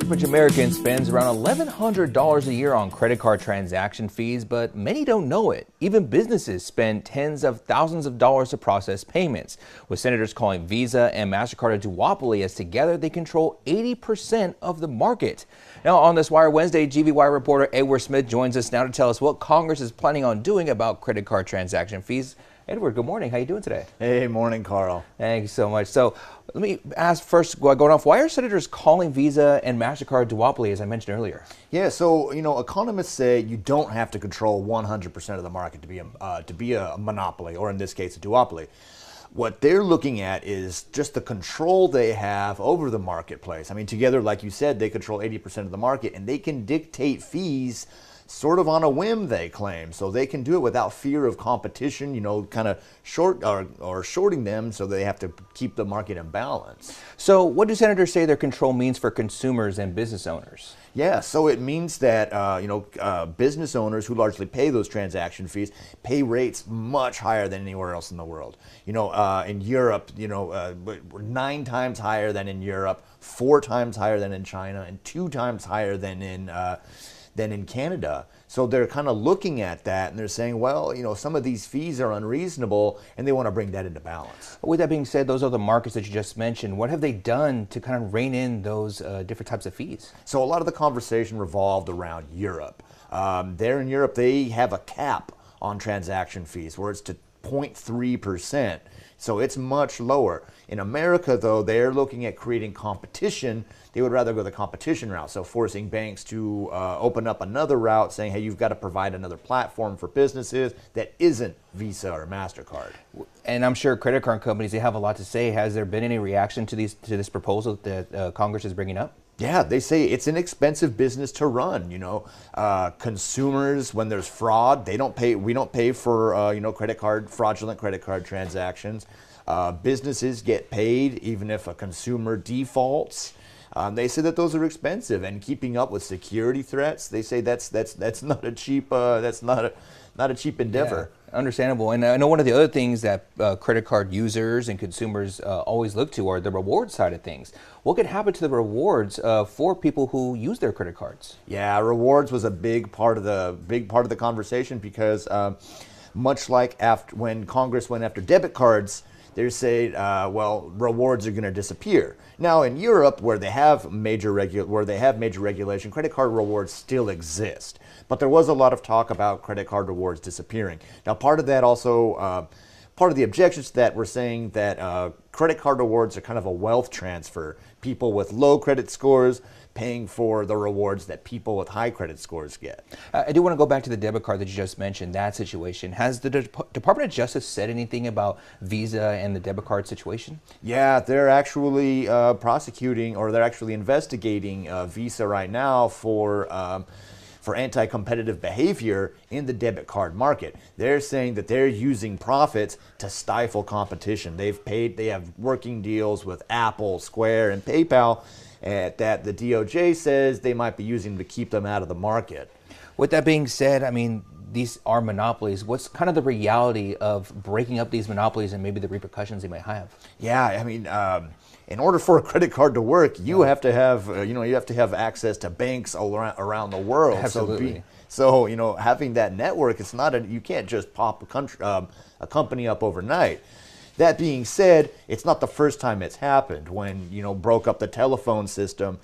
Average American spends around $1,100 a year on credit card transaction fees, but many don't know it. Even businesses spend tens of thousands of dollars to process payments, with senators calling Visa and MasterCard a duopoly as together they control 80% of the market. Now on this Wire Wednesday, GVY reporter Edward Smith joins us now to tell us what Congress is planning on doing about credit card transaction fees. Edward, good morning. How you doing today? Hey, morning, Carl. Thanks so much. So let me ask first, going off, why are senators calling Visa and MasterCard duopoly, as I mentioned earlier? Yeah, so, economists say you don't have to control 100% of the market to be a monopoly, or in this case, a duopoly. What they're looking at is just the control they have over the marketplace. I mean, together, like you said, they control 80% of the market, and they can dictate fees sort of on a whim, they claim. So they can do it without fear of competition, kind of shorting them, so they have to keep the market in balance. So what do senators say their control means for consumers and business owners? Yeah, so it means that business owners who largely pay those transaction fees pay rates much higher than anywhere else in the world. In Europe, we're 9 times higher than in Europe, 4 times higher than in China, and 2 times higher than in Canada. So they're kind of looking at that and they're saying, well, some of these fees are unreasonable, and they want to bring that into balance. With that being said, those are the markets that you just mentioned. What have they done to kind of rein in those different types of fees? So a lot of the conversation revolved around Europe. There in Europe, they have a cap on transaction fees where it's to 0.3%. So it's much lower. In America, though, they're looking at creating competition. They would rather go the competition route, so forcing banks to open up another route, saying, hey, you've got to provide another platform for businesses that isn't Visa or MasterCard. And I'm sure credit card companies, they have a lot to say. Has there been any reaction to this proposal that Congress is bringing up? Yeah, they say it's an expensive business to run. Consumers, when there's fraud, they don't pay. We don't pay for fraudulent credit card transactions. Businesses get paid even if a consumer defaults. They say that those are expensive, and keeping up with security threats, they say that's not a cheap not a cheap endeavor. Yeah, understandable. And I know one of the other things that credit card users and consumers always look to are the reward side of things. What could happen to the rewards for people who use their credit cards? Yeah, rewards was a big part of the conversation because much like when Congress went after debit cards, they say, well, rewards are going to disappear. Now in Europe, where they have major regulation, credit card rewards still exist. But there was a lot of talk about credit card rewards disappearing. Now, part of that also, part of the objections to that were saying that credit card rewards are kind of a wealth transfer. People with low credit scores paying for the rewards that people with high credit scores get. I do want to go back to the debit card that you just mentioned, that situation. Has the Department of Justice said anything about Visa and the debit card situation? Yeah, they're actually prosecuting, or they're actually investigating Visa right now for anti-competitive behavior in the debit card market. They're saying that they're using profits to stifle competition. They have working deals with Apple, Square, and PayPal that the DOJ says they might be using to keep them out of the market. With that being said, I mean, these are monopolies. What's kind of the reality of breaking up these monopolies and maybe the repercussions they might have? Yeah, I mean, in order for a credit card to work, you have to have, you have to have access to banks around the world. Absolutely. So having that network, it's not you can't just pop a company up overnight. That being said, it's not the first time it's happened. When broke up the telephone system,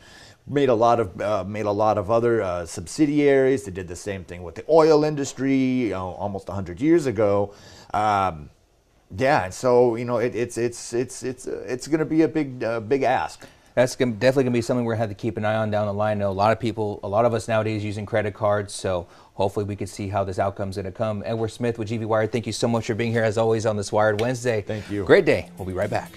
made a lot of other subsidiaries. They did the same thing with the oil industry almost 100 years ago. Yeah, so it's going to be a big ask. That's definitely going to be something we're going to have to keep an eye on down the line. I know a lot of us nowadays using credit cards, so hopefully we can see how this outcome's going to come. Edward Smith with GV Wire, thank you so much for being here as always on this Wired Wednesday. Thank you. Great day. We'll be right back.